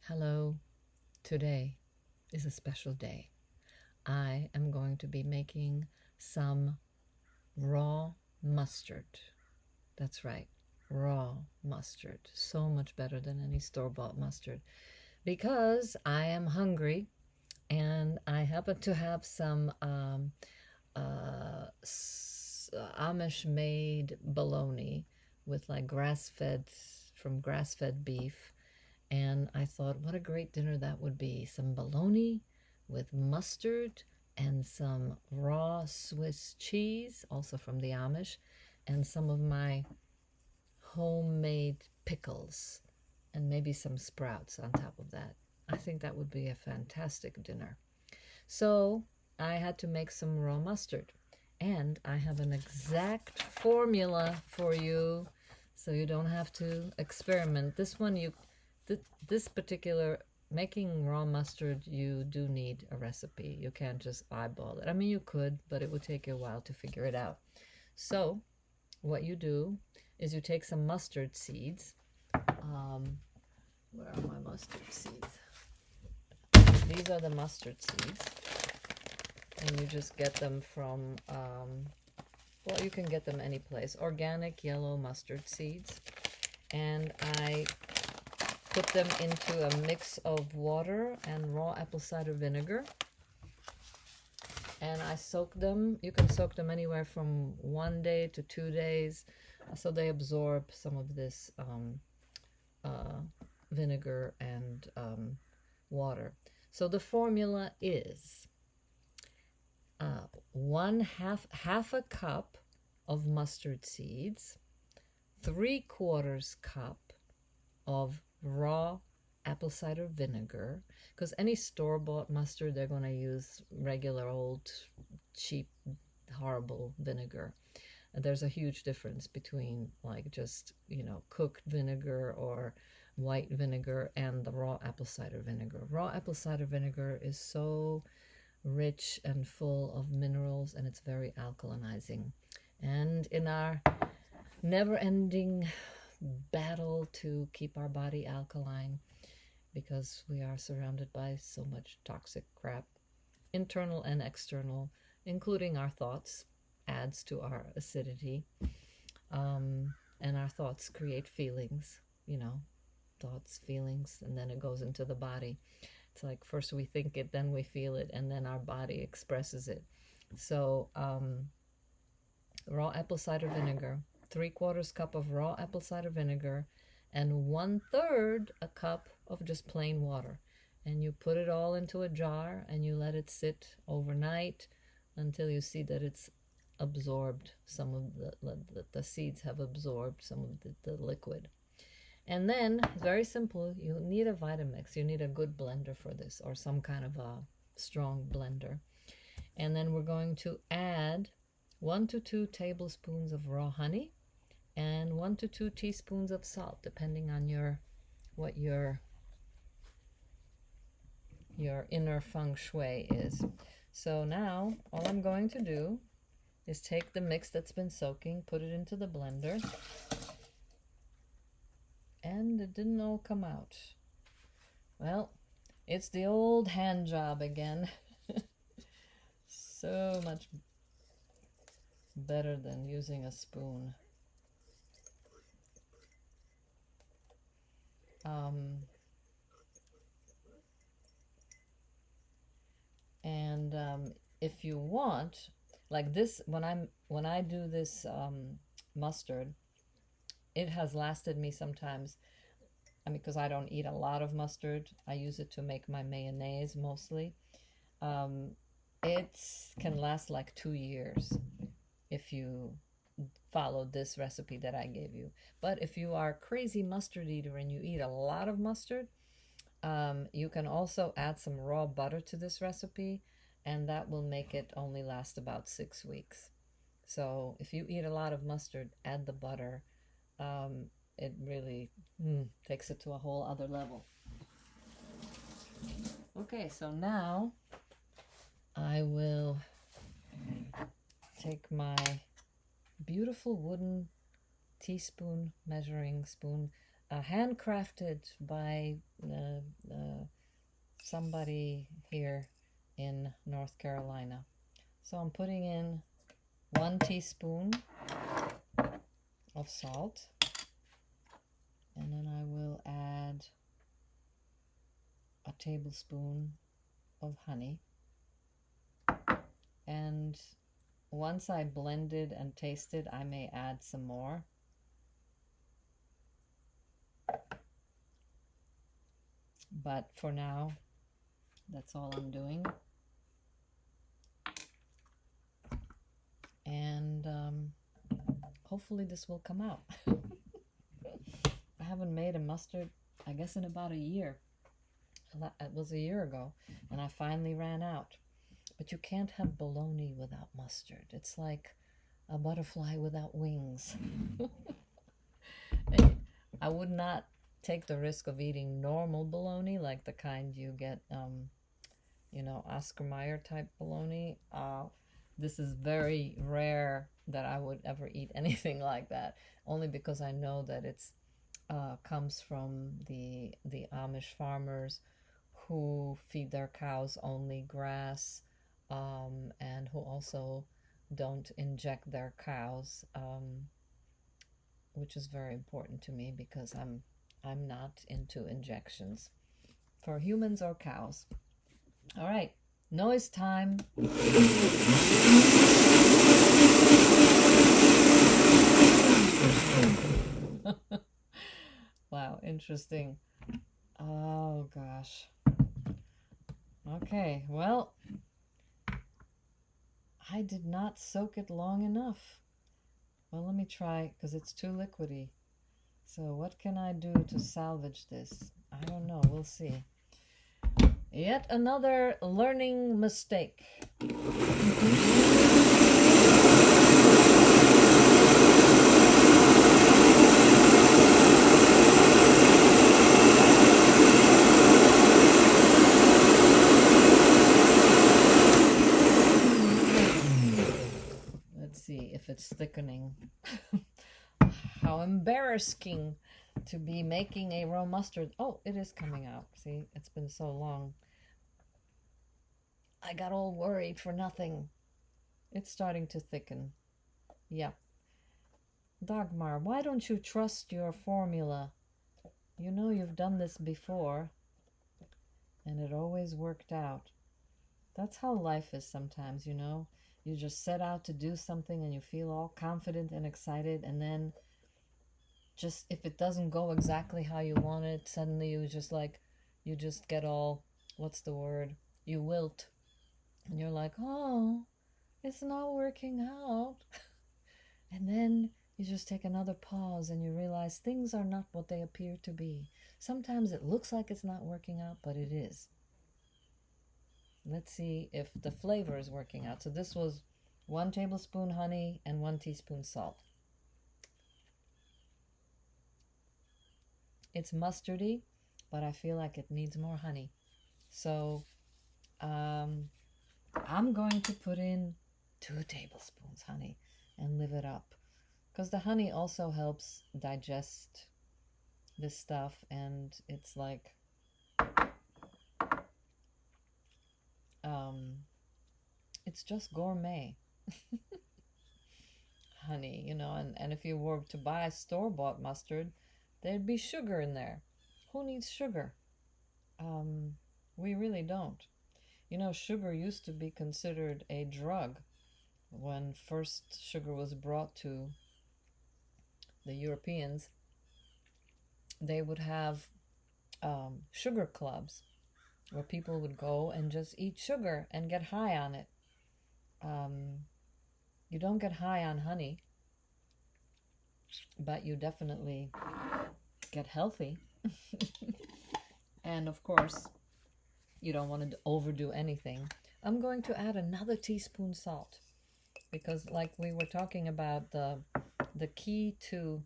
Hello, today is a special day. I am going to be making some raw mustard. That's right, raw mustard. So much better than any store-bought mustard because I am hungry and I happen to have some Amish-made bologna with like grass-fed beef. And I thought, what a great dinner that would be. Some bologna with mustard and some raw Swiss cheese, also from the Amish, and some of my homemade pickles, and maybe some sprouts on top of that. I think that would be a fantastic dinner. So I had to make some raw mustard. And I have an exact formula for you, so you don't have to experiment. This particular making raw mustard, you do need a recipe. You can't just eyeball it. I mean, you could, but it would take you a while to figure it out. So what you do is you take some mustard seeds. Where are my mustard seeds? These are the mustard seeds. And you just get them from, well, you can get them any place. Organic yellow mustard seeds. And I put them into a mix of water and raw apple cider vinegar. And I soak them. You can soak them anywhere from 1 day to 2 days, so they absorb some of this vinegar and water. So the formula is half a cup of mustard seeds, 3/4 cup of raw apple cider vinegar, because any store-bought mustard, they're going to use regular old cheap horrible vinegar. And there's a huge difference between like just cooked vinegar or white vinegar and the raw apple cider vinegar. Raw apple cider vinegar is so rich and full of minerals, and it's very alkalinizing. And in our never-ending battle to keep our body alkaline, because we are surrounded by so much toxic crap, internal and external, including our thoughts, adds to our acidity. And our thoughts create feelings, thoughts, feelings, and then it goes into the body. It's like first we think it, then we feel it, and then our body expresses it. So raw apple cider vinegar, 3/4 cup of raw apple cider vinegar, and 1/3 a cup of just plain water. And you put it all into a jar and you let it sit overnight until you see that it's absorbed some of the seeds have absorbed some of the liquid. And then, very simple, you need a Vitamix. You need a good blender for this, or some kind of a strong blender. And then we're going to add 1 to 2 tablespoons of raw honey and 1 to 2 teaspoons of salt, depending on what your inner feng shui is. So now, all I'm going to do is take the mix that's been soaking, put it into the blender, and it didn't all come out. Well, it's the old hand job again. So much better than using a spoon. If you want, like this, when I do this mustard, it has lasted me sometimes. I mean, because I don't eat a lot of mustard, I use it to make my mayonnaise mostly. It can last like 2 years if you follow this recipe that I gave you. But if you are a crazy mustard eater and you eat a lot of mustard, you can also add some raw butter to this recipe, and that will make it only last about 6 weeks. So if you eat a lot of mustard, add the butter. It really takes it to a whole other level. Okay, so now I will take my beautiful wooden teaspoon measuring spoon, handcrafted by somebody here in North Carolina. So I'm putting in 1 teaspoon of salt, and then I will add a tablespoon of honey. And once I blended and tasted, I may add some more. But for now, that's all I'm doing. And hopefully this will come out. I haven't made a mustard, I guess, in about a year. It was a year ago, and I finally ran out. But you can't have bologna without mustard. It's like a butterfly without wings. I would not take the risk of eating normal bologna, like the kind you get, Oscar Mayer type bologna. This is very rare that I would ever eat anything like that, only because I know that it's comes from the Amish farmers who feed their cows only grass, and who also don't inject their cows, which is very important to me because I'm not into injections for humans or cows. All right, noise time. Wow, interesting. Oh gosh. Okay, well, I did not soak it long enough. Well, let me try, because it's too liquidy. So what can I do to salvage this? I don't know. We'll see. Yet another learning mistake. Let's see if it's thickening. How embarrassing to be making a raw mustard. Oh, it is coming out. See, it's been so long. I got all worried for nothing. It's starting to thicken. Yeah. Dagmar, why don't you trust your formula? You know you've done this before, and it always worked out. That's how life is sometimes, you know. You just set out to do something and you feel all confident and excited, and then just if it doesn't go exactly how you want it, suddenly you just get all, what's the word? You wilt. And you're like, oh, it's not working out. And then you just take another pause and you realize things are not what they appear to be. Sometimes it looks like it's not working out, but it is. Let's see if the flavor is working out. So this was 1 tablespoon honey and 1 teaspoon salt. It's mustardy, but I feel like it needs more honey. So I'm going to put in 2 tablespoons honey and live it up, because the honey also helps digest this stuff, and it's like it's just gourmet honey, you know. And if you were to buy store-bought mustard, there'd be sugar in there. Who needs sugar? We really don't. You know, sugar used to be considered a drug. When first sugar was brought to the Europeans, they would have sugar clubs where people would go and just eat sugar and get high on it. You don't get high on honey, but you definitely get healthy. And of course, you don't want to overdo anything. I'm going to add another teaspoon salt, because like we were talking about, the key to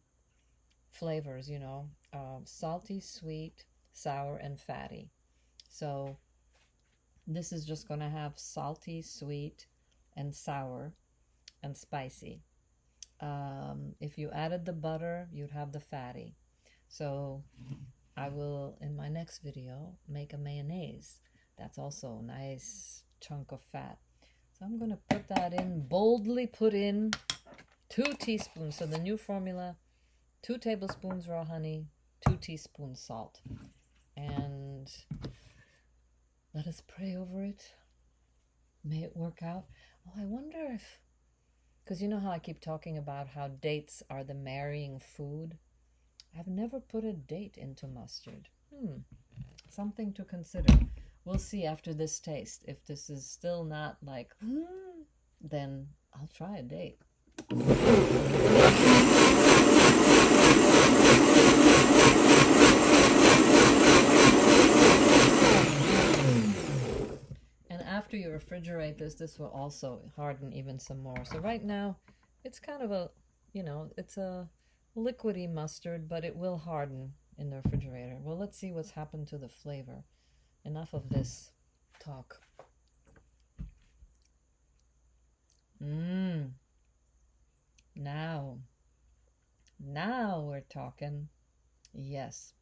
flavors, you know, salty, sweet, sour, and fatty. So this is just going to have salty, sweet, and sour, and spicy. If you added the butter, you'd have the fatty. So I will, in my next video, make a mayonnaise. That's also a nice chunk of fat. So I'm going to put that in, boldly put in 2 teaspoons. So the new formula, 2 tablespoons raw honey, 2 teaspoons salt. And let us pray over it. May it work out. Oh, I wonder if, because you know how I keep talking about how dates are the marrying food? I've never put a date into mustard. Something to consider. We'll see after this taste. If this is still not like, then I'll try a date. And after you refrigerate this, this will also harden even some more. So right now, it's kind of a, it's a liquidy mustard, but it will harden in the refrigerator. Well, let's see what's happened to the flavor. Enough of this talk. Now we're talking. Yes.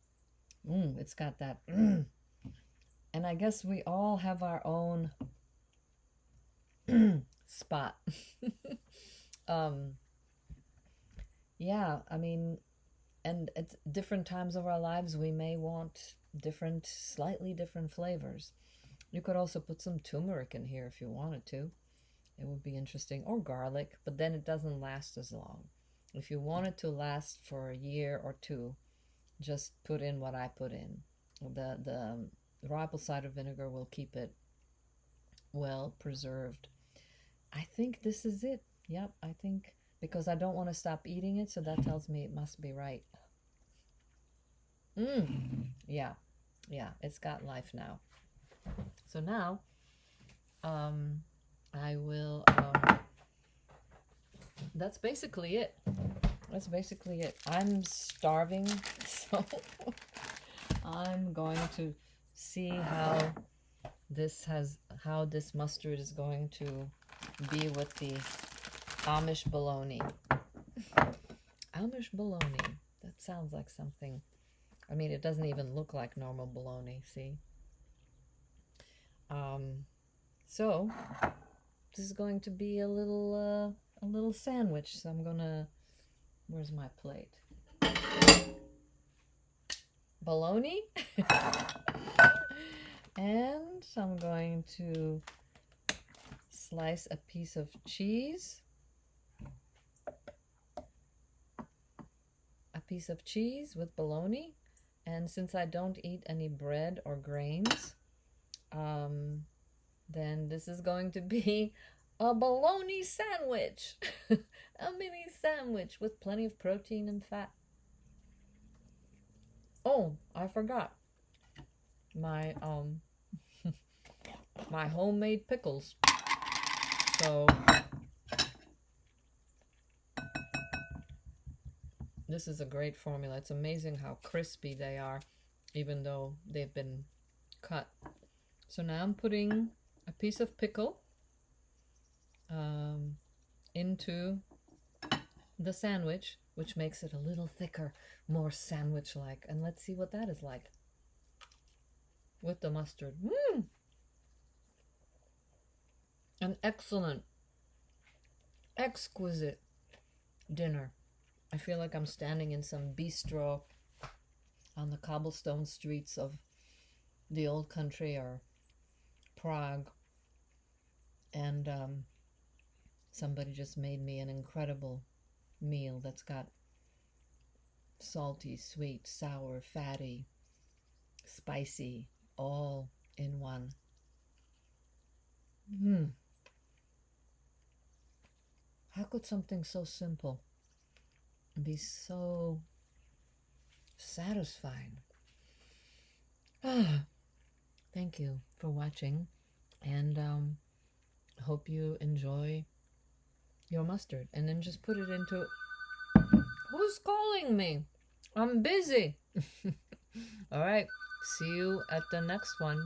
It's got that. And I guess we all have our own spot. Yeah, I mean, and at different times of our lives, we may want slightly different flavors. You could also put some turmeric in here if you wanted to. It would be interesting. Or garlic, but then it doesn't last as long. If you want it to last for a year or 2, just put in what I put in. The raw apple cider vinegar will keep it well preserved. I think this is it. Yep, I think, because I don't want to stop eating it, so that tells me it must be right. Yeah, it's got life now. So now, I will, that's basically it. I'm starving, so I'm going to see how this mustard is going to be with the Amish bologna. Amish bologna. That sounds like something. I mean, it doesn't even look like normal bologna, see? So this is going to be a little sandwich. So I'm gonna, where's my plate? Bologna. And I'm going to slice a piece of cheese. A piece of cheese with bologna. And since I don't eat any bread or grains, then this is going to be a bologna sandwich. A mini sandwich with plenty of protein and fat. Oh, I forgot. My my homemade pickles. So this is a great formula. It's amazing how crispy they are, even though they've been cut. So now I'm putting a piece of pickle into the sandwich, which makes it a little thicker, more sandwich-like. And let's see what that is like with the mustard. An excellent, exquisite dinner. I feel like I'm standing in some bistro on the cobblestone streets of the old country or Prague, and somebody just made me an incredible meal that's got salty, sweet, sour, fatty, spicy, all in one. How could something so simple be so satisfying? Thank you for watching, and hope you enjoy your mustard. And then just put it into... Who's calling me? I'm busy. All right, see you at the next one.